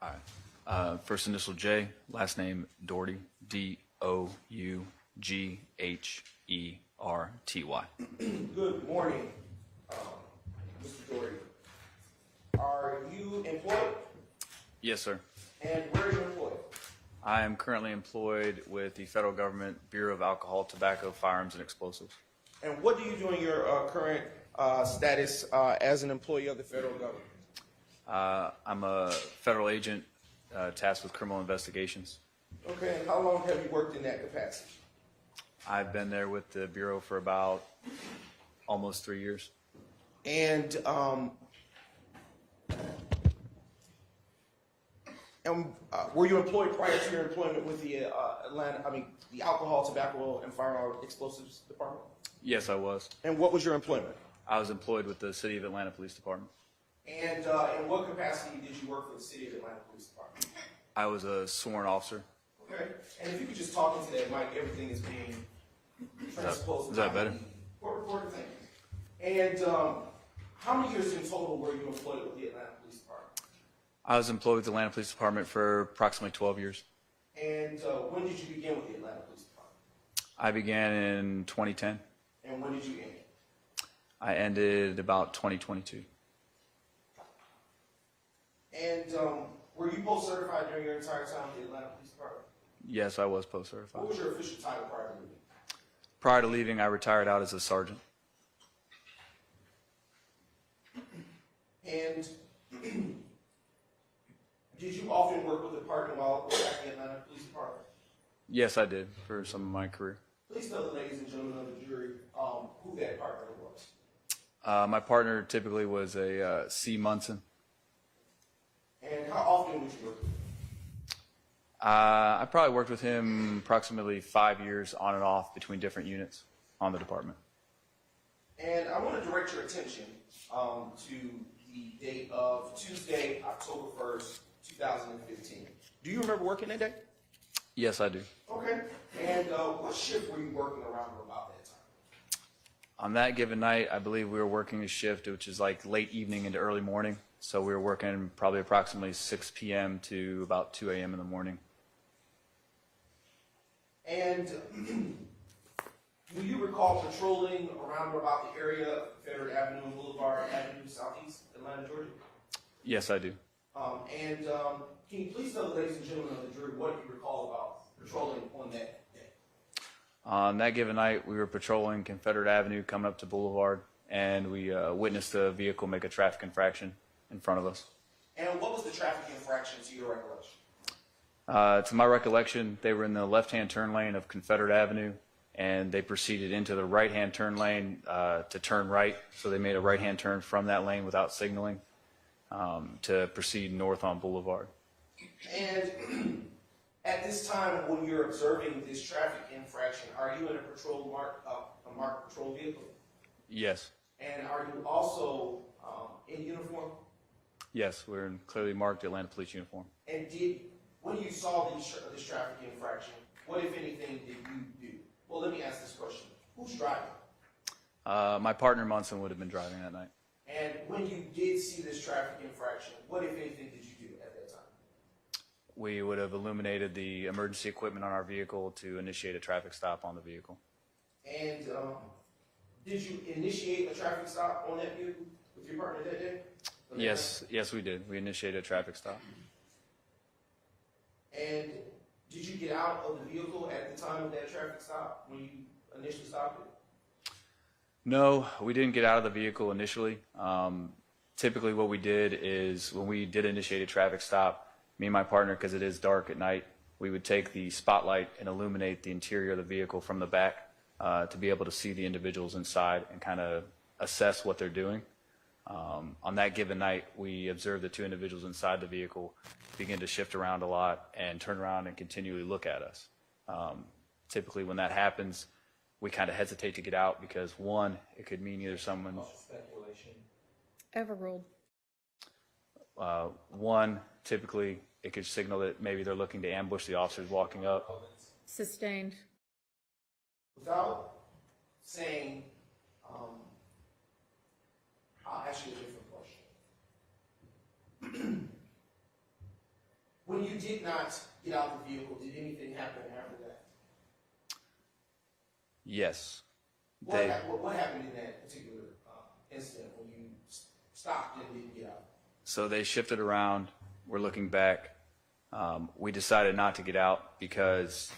All right. First initial J, last name Dougherty, D-O-U-G-H-E-R-T-Y. Good morning, Mr. Dougherty. Are you employed? Yes, sir. And where are you employed? I am currently employed with the Federal Government Bureau of Alcohol, Tobacco, Firearms and Explosives. And what do you do in your current status as an employee of the federal government? I'm a federal agent tasked with criminal investigations. Okay, and how long have you worked in that capacity? I've been there with the Bureau for about almost 3 years. And were you employed prior to your employment with the the Alcohol, Tobacco, and Firearms Explosives Department? Yes, I was. And what was your employment? I was employed with the City of Atlanta Police Department. And in what capacity did you work for the City of Atlanta Police Department? I was a sworn officer. Okay. And if you could just talk into that mic, everything is being transposed. Is that better? Record the thing. And how many years in total were you employed with the Atlanta Police Department? I was employed with the Atlanta Police Department for approximately 12 years. And when did you begin with the Atlanta Police Department? I began in 2010. And when did you end? I ended about 2022. And were you post-certified during your entire time with the Atlanta Police Department? Yes, I was post-certified. What was your official title prior to leaving? Prior to leaving, I retired out as a sergeant. And did you often work with a partner while at the Atlanta Police Department? Yes, I did for some of my career. Please tell the ladies and gentlemen of the jury who that partner was. My partner typically was a C. Munson. And how often would you work with him? I probably worked with him approximately 5 years on and off between different units on the department. And I want to direct your attention to the date of Tuesday, October 1st, 2015. Do you remember working that day? Yes, I do. Okay. And what shift were you working around or about that time? On that given night, I believe we were working a shift which is like late evening into early morning. So we were working probably approximately 6 p.m. to about 2 a.m. in the morning. And do you recall patrolling around or about the area of Confederate Avenue and Boulevard Avenue, Southeast Atlanta, Georgia? Yes, I do. And can you please tell the ladies and gentlemen of the jury what you recall about patrolling on that day? On that given night, we were patrolling Confederate Avenue coming up to Boulevard, and we witnessed a vehicle make a traffic infraction in front of us. And what was the traffic infraction to your recollection? To my recollection, they were in the left-hand turn lane of Confederate Avenue, and they proceeded into the right-hand turn lane to turn right. So they made a right-hand turn from that lane without signaling to proceed north on Boulevard. And at this time, when you're observing this traffic infraction, are you in a marked patrol vehicle? Yes. And are you also in uniform? Yes, we're in clearly marked Atlanta Police uniform. And when you saw this traffic infraction, what, if anything, did you do? Well, let me ask this question. Who's driving? My partner Munson would have been driving that night. And when you did see this traffic infraction, what, if anything, did you do at that time? We would have illuminated the emergency equipment on our vehicle to initiate a traffic stop on the vehicle. And did you initiate a traffic stop on that vehicle with your partner that day? Yes, we did. We initiated a traffic stop. And did you get out of the vehicle at the time of that traffic stop when you initially stopped it? No, we didn't get out of the vehicle initially. Typically what we did is when we did initiate a traffic stop, me and my partner, because it is dark at night, we would take the spotlight and illuminate the interior of the vehicle from the back to be able to see the individuals inside and kind of assess what they're doing. On that given night, we observed the two individuals inside the vehicle begin to shift around a lot and turn around and continually look at us. Typically when that happens, we kind of hesitate to get out because, one, it could mean either someone... Speculation. Overruled. One, typically it could signal that maybe they're looking to ambush the officers walking up. Sustained. Without saying, I'll ask you a different question. When you did not get out the vehicle, did anything happen after that? Yes. What happened in that particular incident when you stopped and didn't get out? So they shifted around. We're looking back. We decided not to get out because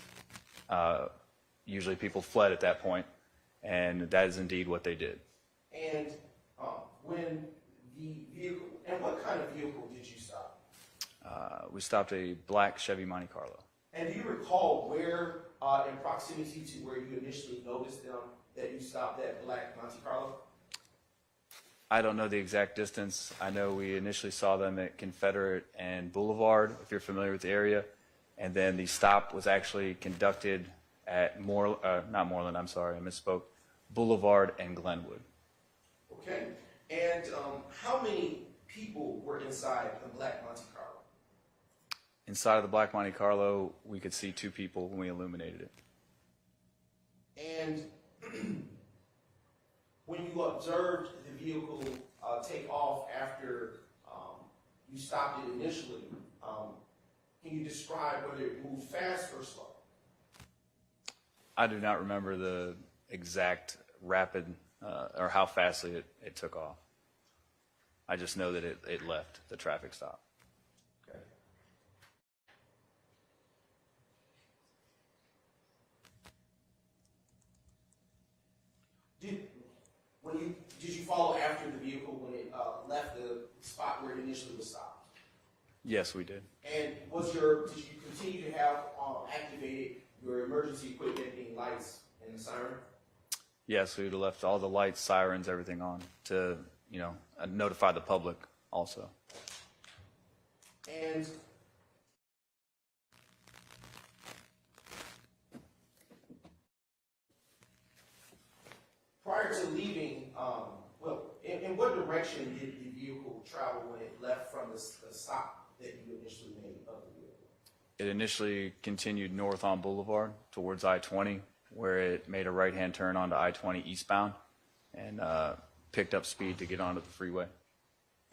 usually people fled at that point, and that is indeed what they did. And when the vehicle, and what kind of vehicle did you stop? We stopped a black Chevy Monte Carlo. And do you recall where, in proximity to where you initially noticed them, that you stopped that black Monte Carlo? I don't know the exact distance. I know we initially saw them at Confederate and Boulevard, if you're familiar with the area. And then the stop was actually conducted at not Moreland, I'm sorry, I misspoke, Boulevard and Glenwood. Okay. And how many people were inside the black Monte Carlo? Inside of the black Monte Carlo, we could see 2 people when we illuminated it. And when you observed the vehicle take off after you stopped it initially, can you describe whether it moved fast or slow? I do not remember the exact rapid or how fastly it took off. I just know that it left the traffic stop. Okay. Did you follow after the vehicle when it left the spot where it initially was stopped? Yes, we did. And did you continue to have activated your emergency equipment, being lights and the siren? Yes, we would have left all the lights, sirens, everything on to, notify the public also. And prior to leaving, in what direction did the vehicle travel when it left from the stop that you initially made of the vehicle? It initially continued north on Boulevard towards I-20, where it made a right-hand turn onto I-20 eastbound and picked up speed to get onto the freeway.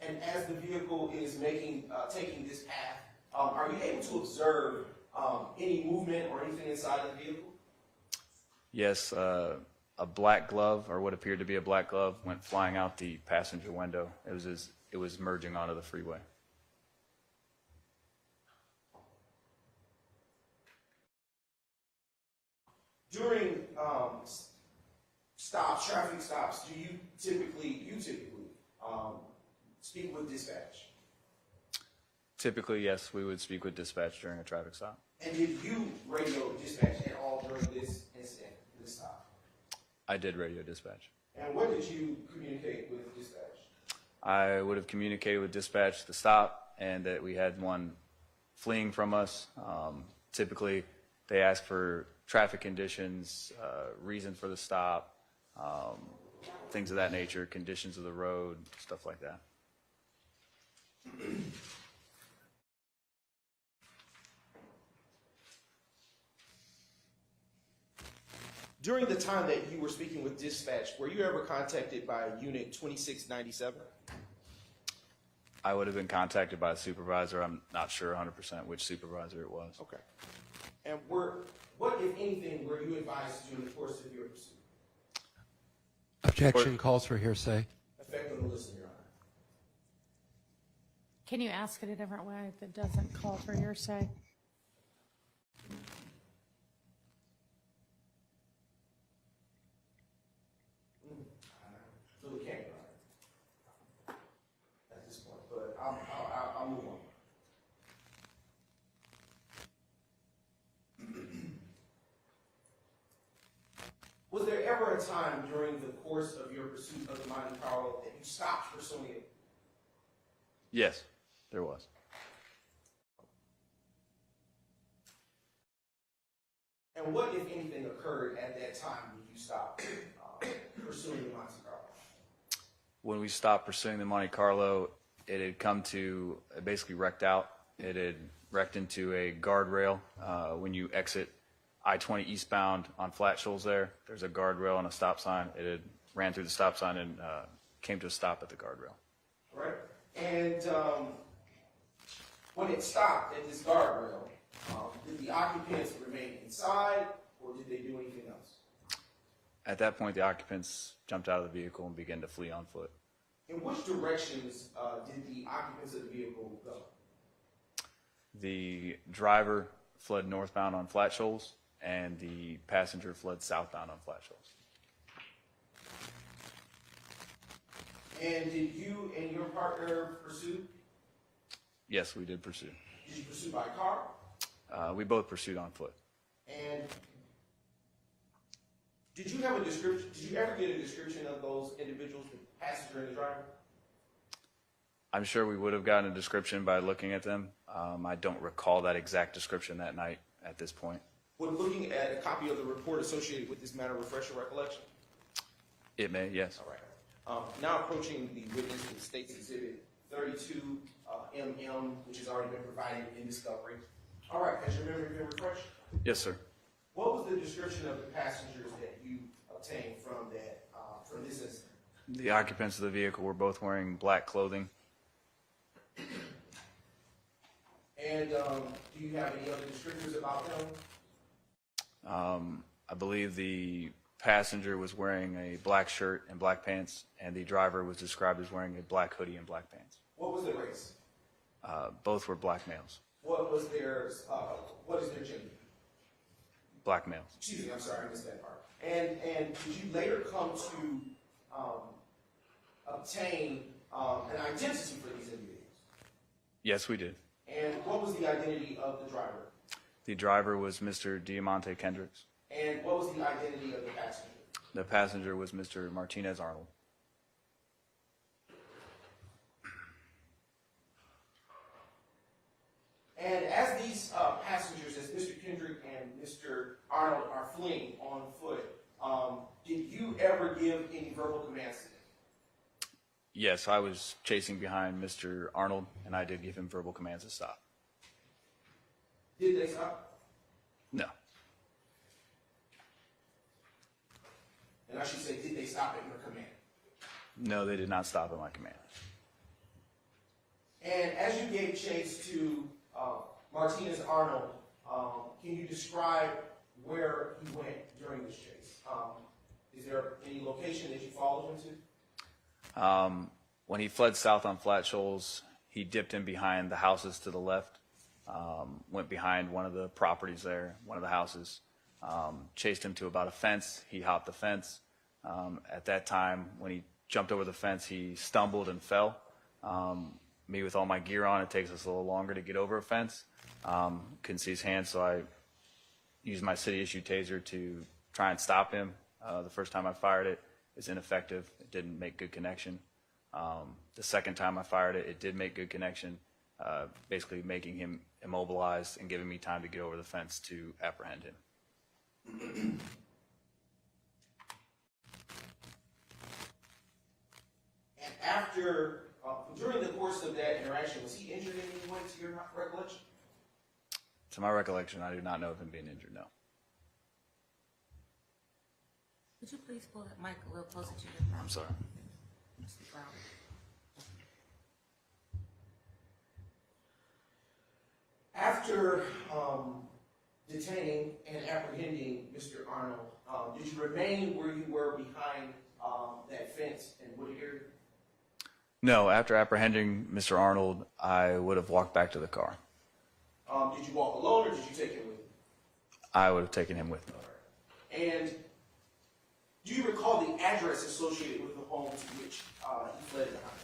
And as the vehicle is taking this path, are you able to observe any movement or anything inside of the vehicle? Yes, a black glove, or what appeared to be a black glove, went flying out the passenger window. It was merging onto the freeway. During traffic stops, do you typically speak with dispatch? Typically, yes, we would speak with dispatch during a traffic stop. And did you radio dispatch at all during this incident, this stop? I did radio dispatch. And what did you communicate with dispatch? I would have communicated with dispatch the stop and that we had one fleeing from us. Typically, they ask for traffic conditions, reason for the stop, things of that nature, conditions of the road, stuff like that. During the time that you were speaking with dispatch, were you ever contacted by Unit 2697? I would have been contacted by a supervisor. I'm not sure 100% which supervisor it was. Okay. And what, if anything, were you advised during the course of your pursuit? Objection calls for hearsay. Effect on the listener, Your Honor. Can you ask it a different way that doesn't call for hearsay? Really can't, Your Honor, at this point, but I'll move on. Was there ever a time during the course of your pursuit of the Monte Carlo that you stopped pursuing it? Yes, there was. And what, if anything, occurred at that time when you stopped pursuing the Monte Carlo? When we stopped pursuing the Monte Carlo, it had come to, it basically wrecked out. It had wrecked into a guardrail. When you exit I-20 eastbound on Flat Shoals there's a guardrail and a stop sign. It had ran through the stop sign and came to a stop at the guardrail. All right. And When it stopped at this guardrail, did the occupants remain inside, or did they do anything else? At that point, the occupants jumped out of the vehicle and began to flee on foot. In which directions did the occupants of the vehicle go? The driver fled northbound on Flat Shoals, and the passenger fled southbound on Flat Shoals. And did you and your partner pursue? Yes, we did pursue. Did you pursue by car? We both pursued on foot. And did you have a description? Did you ever get a description of those individuals, the passenger and the driver? I'm sure we would have gotten a description by looking at them. I don't recall that exact description that night at this point. Would looking at a copy of the report associated with this matter refresh your recollection? It may, yes. All right. Now approaching the witness to the State's Exhibit 32 MM, which has already been provided in discovery. All right, has your memory been refreshed? Yes, sir. What was the description of the passengers that you obtained from that from this incident? The occupants of the vehicle were both wearing black clothing. And do you have any other descriptors about them? I believe the passenger was wearing a black shirt and black pants, and the driver was described as wearing a black hoodie and black pants. What was their race? Both were black males. What is their gender? Black males. Excuse me, I'm sorry, I missed that part. And did you later come to obtain an identity for these individuals? Yes, we did. And what was the identity of the driver? The driver was Mr. Deamonte Kendricks. And what was the identity of the passenger? The passenger was Mr. Martinez Arnold. And as these passengers, as Mr. Kendrick and Mr. Arnold are fleeing on foot, did you ever give any verbal commands to them? Yes, I was chasing behind Mr. Arnold, and I did give him verbal commands to stop. Did they stop? No. And I should say, did they stop at your command? No, they did not stop at my command. And as you gave chase to Martinez Arnold, can you describe where he went during this chase? Is there any location that you followed him to? When he fled south on Flat Shoals, he dipped in behind the houses to the left, went behind one of the properties there, one of the houses, chased him to about a fence. He hopped the fence. At that time, when he jumped over the fence, he stumbled and fell. Me with all my gear on, it takes us a little longer to get over a fence. Couldn't see his hands, so I used my city-issued taser to try and stop him. The first time I fired it, it was ineffective. It didn't make good connection. The second time I fired it, it did make good connection, basically making him immobilized and giving me time to get over the fence to apprehend him. And after, during the course of that interaction, was he injured in any way to your recollection? To my recollection, I do not know of him being injured, no. Would you please pull that mic a little closer to your mouth? I'm sorry. Mr. Brown. After detaining and apprehending Mr. Arnold, did you remain where you were behind that fence in Wood area? No, after apprehending Mr. Arnold, I would have walked back to the car. Did you walk alone or did you take him with you? I would have taken him with me. And do you recall the address associated with the home to which he fled behind?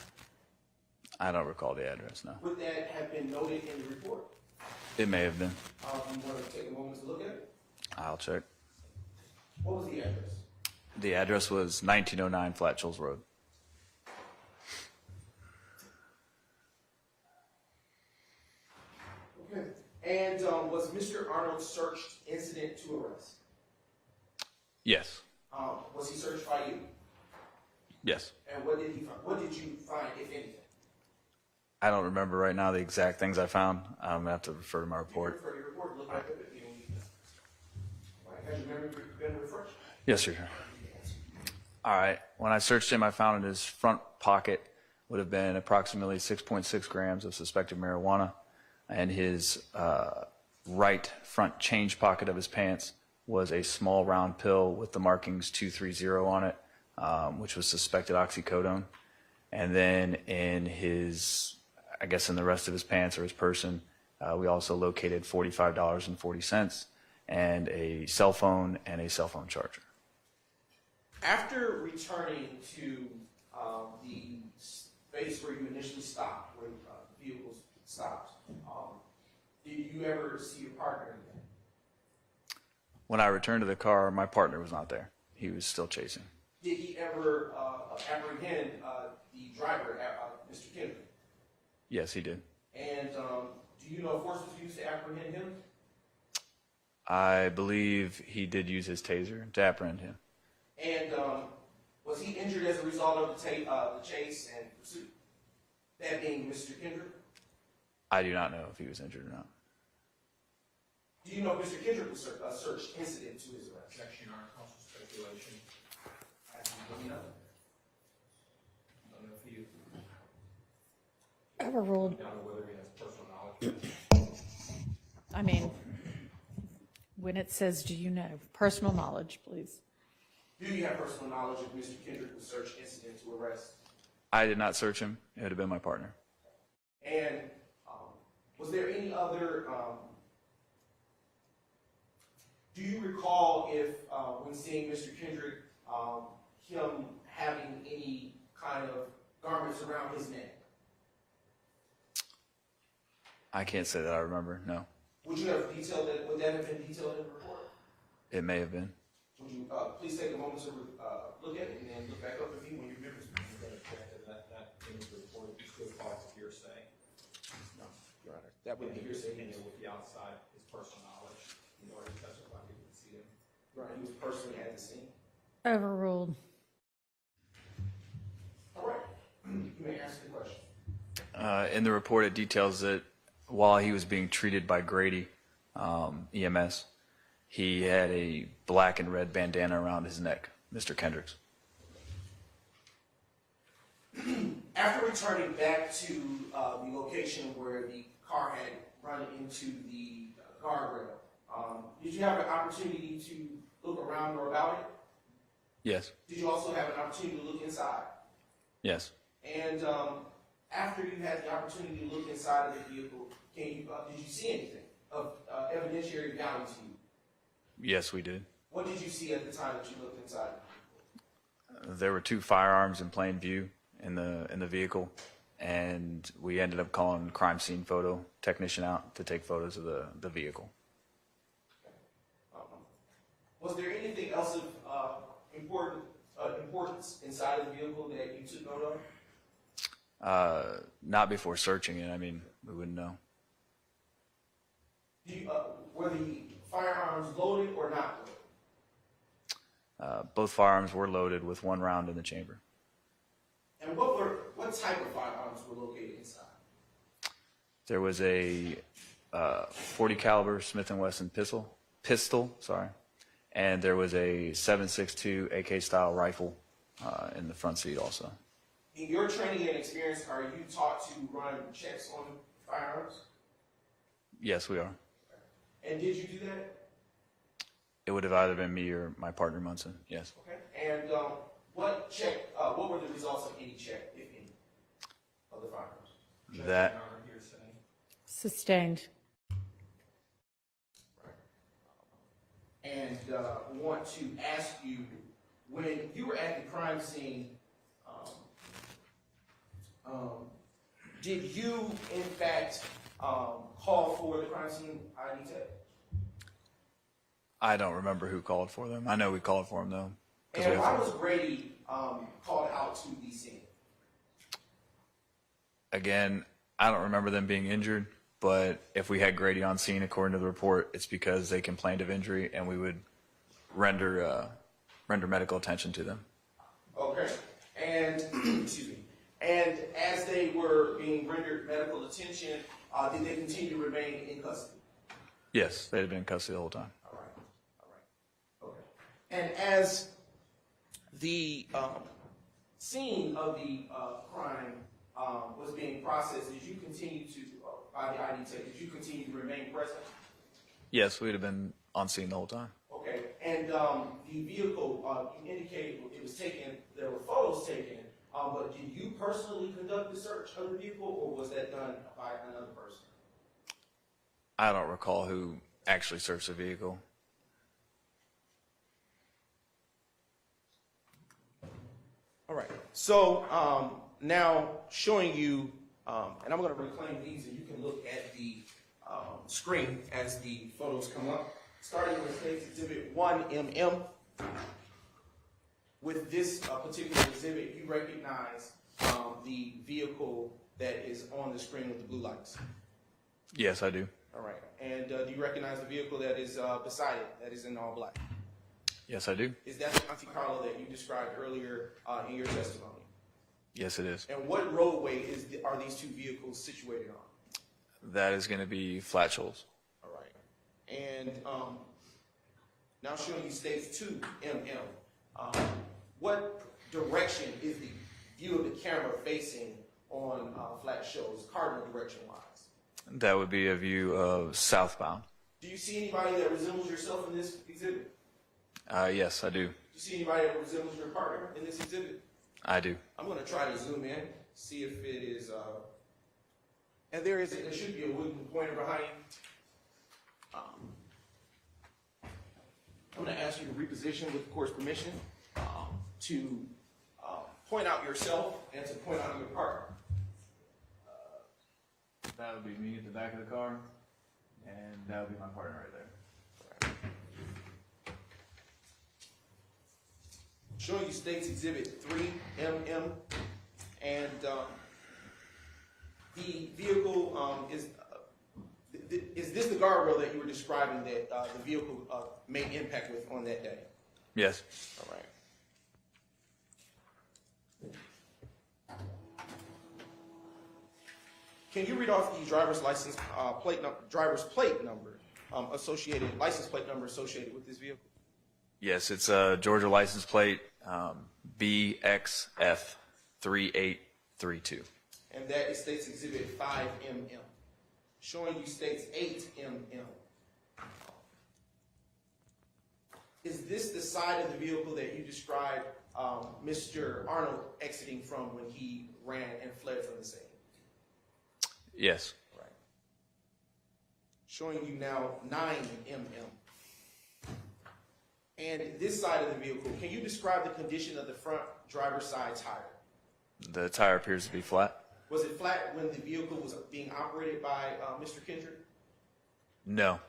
I don't recall the address, no. Would that have been noted in the report? It may have been. Do you want to take a moment to look at it? I'll check. What was the address? The address was 1909 Flat Shoals Road. Okay. And was Mr. Arnold searched incident to arrest? Yes. Was he searched by you? Yes. And what did he find? What did you find, if anything? I don't remember right now the exact things I found. I'm going to have to refer to my report. Refer to your report. Look at it. All right. Has your memory been refreshed? Yes, sir. All right. When I searched him, I found in his front pocket would have been approximately 6.6 grams of suspected marijuana. and his right front change pocket of his pants was a small round pill with the markings 230 on it, which was suspected oxycodone. And then in his, I guess in the rest of his pants or his person, we also located $45.40 and a cell phone and a cell phone charger. After returning to the space where you initially stopped, where the vehicle stopped, did you ever see your partner again? When I returned to the car, my partner was not there. He was still chasing. Did he ever apprehend the driver, Mr. Kendrick? Yes, he did. And do you know if force was used to apprehend him? I believe he did use his taser to apprehend him. And was he injured as a result of the chase and pursuit? That being Mr. Kendrick? I do not know if he was injured or not. Do you know if Mr. Kendrick was searched incident to his arrest? Objection, Your Honor, counsel speculation. You know. I don't know if he, Overruled. I don't know whether he has personal knowledge. I mean, when it says, do you know, personal knowledge, please. Do you have personal knowledge if Mr. Kendrick was searched incident to arrest? I did not search him. It would have been my partner. And was there any other, do you recall if, when seeing Mr. Kendrick, him having any kind of garments around his neck? I can't say that I remember, no. Would you have detailed that, would that have been detailed in the report? It may have been. Would you please take a moment to look at it and then look back up at me when you remember? That in the report, it still falls as hearsay. No, Your Honor. That would be hearsay. Opinion with the outside, his personal knowledge, in order to testify, people can see him. Right, he was personally at the scene. Overruled. All right, you may ask the question. In the report, it details that while he was being treated by Grady EMS, he had a black and red bandana around his neck, Mr. Kendrick's. After returning back to the location where the car had run into the guardrail, did you have an opportunity to look around or about it? Yes. Did you also have an opportunity to look inside? Yes. And after you had the opportunity to look inside of the vehicle, did you see anything of evidentiary value to you? Yes, we did. What did you see at the time that you looked inside? There were 2 firearms in plain view in the vehicle, and we ended up calling a crime scene photo technician out to take photos of the vehicle. Was there anything else of importance inside of the vehicle that you took note of? Not before searching it. I mean, we wouldn't know. Were the firearms loaded or not loaded? Both firearms were loaded with 1 round in the chamber. And what type of firearms were located inside? There was a .40 caliber Smith & Wesson pistol, and there was a .7.62 AK style rifle in the front seat also. In your training and experience, are you taught to run checks on firearms? Yes, we are. And did you do that? It would have either been me or my partner Munson. Yes. Okay. And what were the results of any check, if any, of the firearms? That Your Honor, hearsay. Sustained. And want to ask you, when you were at the crime scene, did you, in fact, call for the crime scene ID tech? I don't remember who called for them. I know we called for them though. And why was Grady called out to the scene? Again, I don't remember them being injured, but if we had Grady on scene, according to the report, it's because they complained of injury, and we would render medical attention to them. Okay. And excuse me. And as they were being rendered medical attention, did they continue to remain in custody? Yes, they had been in custody the whole time. All right. Okay. And as the scene of the crime was being processed, did you continue to, by the ID tech, did you continue to remain present? Yes, we'd have been on scene the whole time. Okay, and the vehicle, you indicated it was taken, there were photos taken, but did you personally conduct the search of the vehicle, or was that done by another person? I don't recall who actually searched the vehicle. All right, so now showing you, and I'm going to reclaim these, and you can look at the screen as the photos come up. Starting with State's Exhibit 1MM. With this particular exhibit, you recognize the vehicle that is on the screen with the blue lights. Yes, I do. All right, and do you recognize the vehicle that is beside it, that is in all black? Yes, I do. Is that the Monte Carlo that you described earlier in your testimony? Yes, it is. And what roadway are these two vehicles situated on? That is going to be Flat Shoals. All right. And now showing you States 2MM. What direction is the view of the camera facing on Flat Shoals, cardinal direction-wise? That would be a view of southbound. Do you see anybody that resembles yourself in this exhibit? Yes, I do. Do you see anybody that resembles your partner in this exhibit? I do. I'm going to try to zoom in, see if it is, and there should be a wooden pointer behind you. I'm going to ask you to reposition with the court's permission to point out yourself and to point out your partner. That would be me at the back of the car, and that would be my partner right there. Showing you State's Exhibit 3MM, and the vehicle is this the guardrail that you were describing that the vehicle made impact with on that day? Yes. All right. Can you read off the driver's license driver's plate number associated with this vehicle? Yes, it's a Georgia license plate, BXF 3832. And that is State's Exhibit 5MM. Showing you State's 8MM. Is this the side of the vehicle that you described Mr. Arnold exiting from when he ran and fled from the scene? Yes. Right. Showing you now 9MM. And this side of the vehicle, can you describe the condition of the front driver's side tire? The tire appears to be flat. Was it flat when the vehicle was being operated by Mr. Kendrick? No.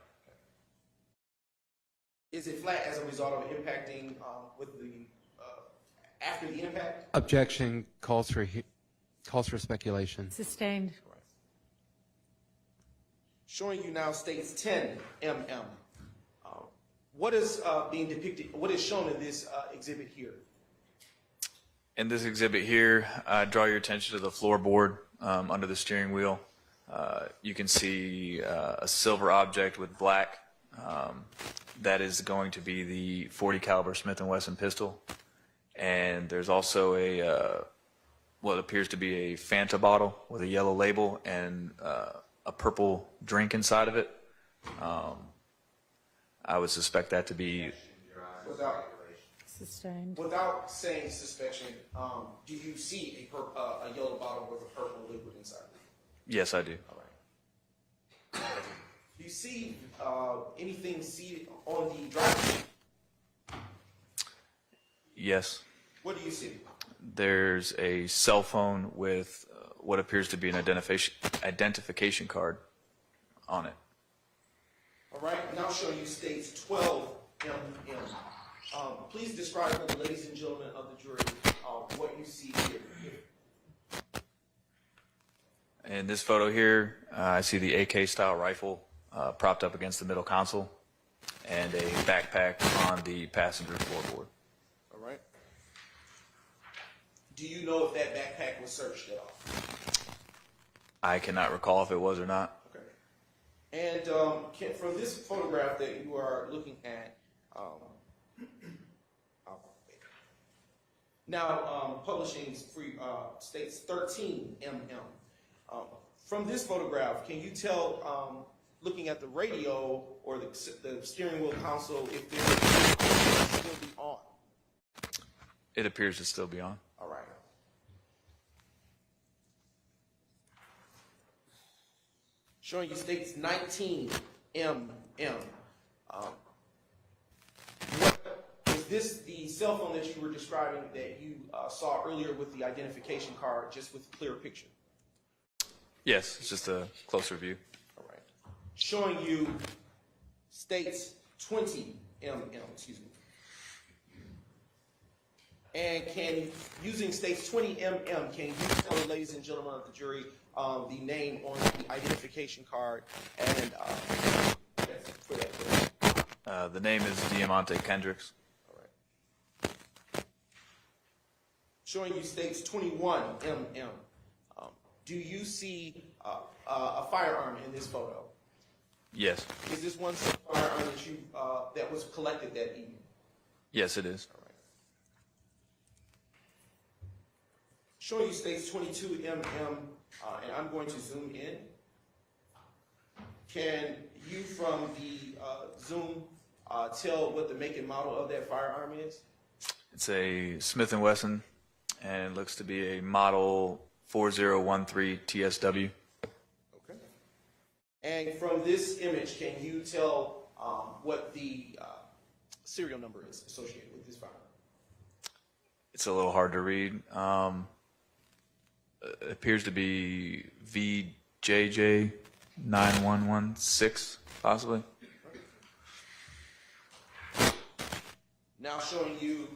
Is it flat as a result of impacting with the after the impact? Objection calls for speculation. Sustained. Showing you now State's 10MM. What is being depicted? What is shown in this exhibit here? In this exhibit here, I draw your attention to the floorboard under the steering wheel. You can see a silver object with black. That is going to be the .40 caliber Smith & Wesson pistol. And there's also a what appears to be a Fanta bottle with a yellow label and a purple drink inside of it. I would suspect that to be. Sustained. Without saying suspicion, do you see a yellow bottle with a purple liquid inside of it? Yes, I do. All right. Do you see anything seated on the driver's seat? Yes. What do you see? There's a cell phone with what appears to be an identification card on it. All right, now showing you State's 12MM. Please describe for the ladies and gentlemen of the jury what you see here. In this photo here, I see the AK-style rifle propped up against the middle console and a backpack on the passenger floorboard. All right. Do you know if that backpack was searched at all? I cannot recall if it was or not. Okay. And from this photograph that you are looking at, Now, publishing states 13 mm. From this photograph, can you tell, looking at the radio or the steering wheel console, if there's still be on? It appears to still be on. All right. Showing you states 19 mm. Is this the cell phone that you were describing that you saw earlier with the identification card, just with clear picture? Yes, it's just a closer view. All right. Showing you states 20 mm, excuse me. And using states 20 mm, can you tell the ladies and gentlemen of the jury the name on the identification card and for that? The name is Deamonte Kendricks. All right. Showing you states 21 mm. Do you see a firearm in this photo? Yes. Is this one firearm that you that was collected that evening? Yes, it is. All right. Showing you states 22 mm, and I'm going to zoom in. Can you, from the zoom, tell what the make and model of that firearm is? It's a Smith & Wesson, and it looks to be a model 4013 TSW. Okay. And from this image, can you tell what the serial number is associated with this firearm? It's a little hard to read. It appears to be VJJ9116, possibly. Now showing you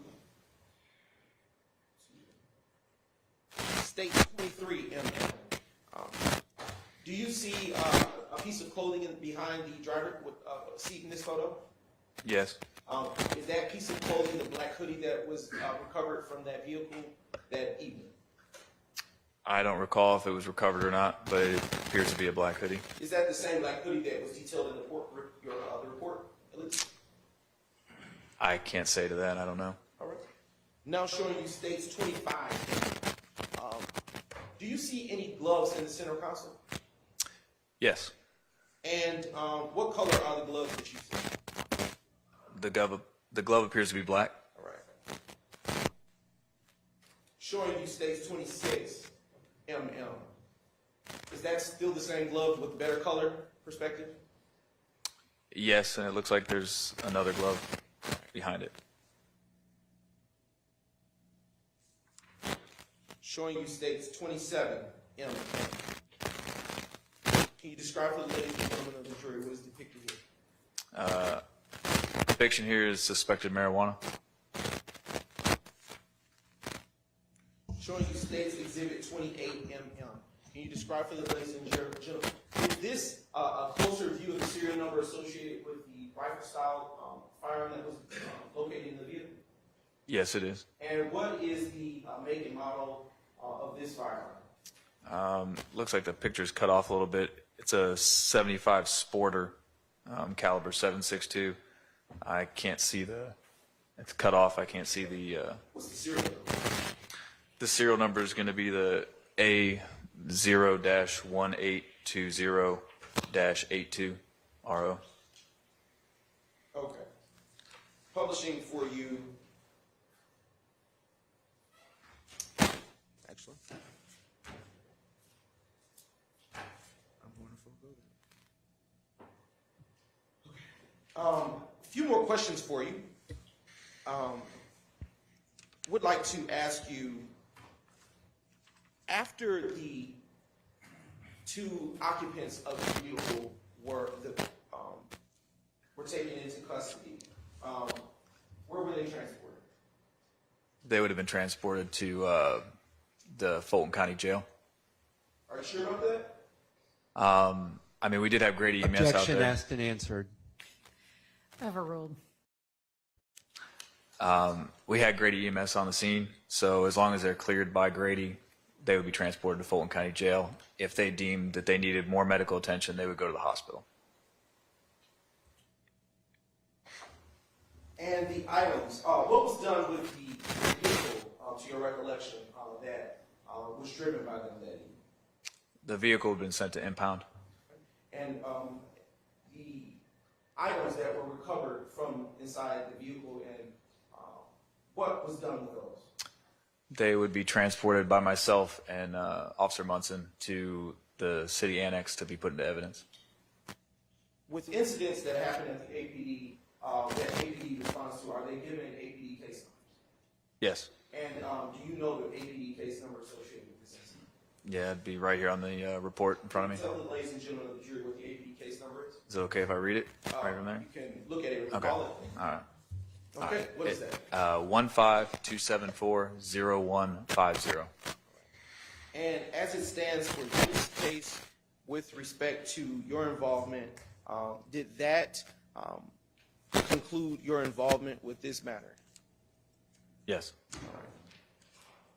state 23 mm. Do you see a piece of clothing behind the driver seat in this photo? Yes. Is that piece of clothing the black hoodie that was recovered from that vehicle that evening? I don't recall if it was recovered or not, but it appears to be a black hoodie. Is that the same black hoodie that was detailed in the report, at least? I can't say to that. I don't know. All right. Now showing you states 25. Do you see any gloves in the center console? Yes. And what color are the gloves that you see? The glove appears to be black. All right. Showing you states 26 mm. Is that still the same glove with better color perspective? Yes, and it looks like there's another glove behind it. Showing you states 27 mm. Can you describe for the ladies and gentlemen of the jury what is depicted here? Depiction here is suspected marijuana. Showing you states exhibit 28 mm. Can you describe for the ladies and gentlemen, is this a closer view of the serial number associated with the rifle style firearm that was located in the vehicle? Yes, it is. And what is the make and model of this firearm? Looks like the picture's cut off a little bit. It's a 75 Sporter, caliber 7.62. I can't see it's cut off. I can't see What's the serial number? The serial number is going to be the A0-1820-82-RO. Okay. Publishing for you. Excellent. I'm going to forego that. Okay. A few more questions for you. Would like to ask you, after the two occupants of the vehicle were taken into custody, where were they transported? They would have been transported to the Fulton County Jail. Are you sure about that? I mean, we did have Grady EMS out Objection there. asked and answered. Overruled. We had Grady EMS on the scene, so as long as they're cleared by Grady, they would be transported to Fulton County Jail. If they deemed that they needed more medical attention, they would go to the hospital. And the items, what was done with the vehicle to your recollection, that was driven by them that evening? The vehicle had been sent to impound. And the items that were recovered from inside the vehicle, and what was done with those? They would be transported by myself and Officer Munson to the city annex to be put into evidence. With incidents that happen at the APD, that APD responds to, are they given APD case numbers? Yes. And do you know the APD case number associated with this incident? Yeah, it'd be right here on the report in front of me. Tell the ladies and gentlemen of the jury what the APD case number is. Is it okay if I read it right from there? You can look at it and Okay. recall it. All right. Okay, what is that? 15274-0150. And as it stands for this case, with respect to your involvement, did that conclude your involvement with this matter? Yes.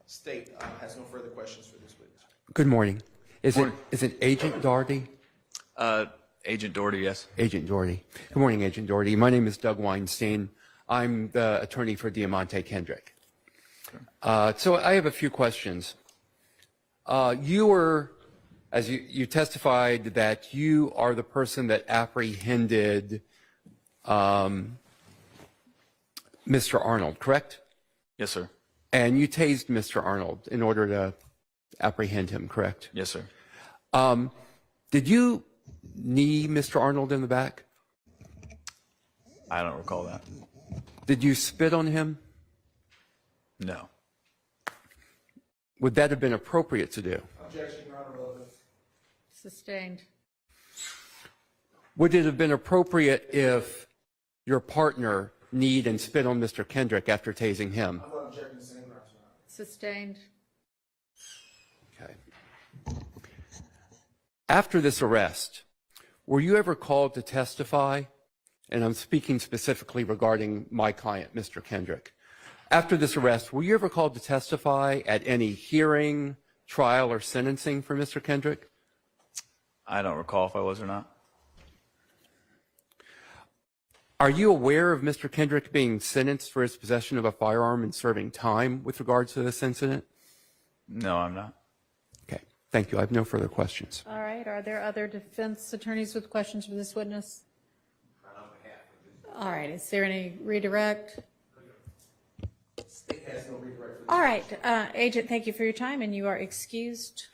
State has no further questions for this witness. Good morning. Is Morning. it Agent Dougherty? Agent Dougherty, yes. Agent Dougherty. Good morning, Agent Dougherty. My name is Doug Weinstein. I'm the attorney for Deamonte Kendrick. So I have a few questions. You were, as you testified, that you are the person that apprehended Mr. Arnold, correct? Yes, sir. And you tased Mr. Arnold in order to apprehend him, correct? Yes, sir. Did you knee Mr. Arnold in the back? I don't recall that. Did you spit on him? No. Would that have been appropriate to do? Objection, Your Honor, relevant. Sustained. Would it have been appropriate if your partner kneed and spit on Mr. Kendrick after tasing him? I'm not objecting to the same grounds, Your Honor. Sustained. Okay. After this arrest, were you ever called to testify? And I'm speaking specifically regarding my client, Mr. Kendrick. After this arrest, were you ever called to testify at any hearing, trial, or sentencing for Mr. Kendrick? I don't recall if I was or not. Are you aware of Mr. Kendrick being sentenced for his possession of a firearm and serving time with regards to this incident? No, I'm not. Okay, thank you. I have no further questions. All right, are there other defense attorneys with questions for this witness? All right, is there any redirect? State has no redirect for this. All right, Agent, thank you for your time, and you are excused.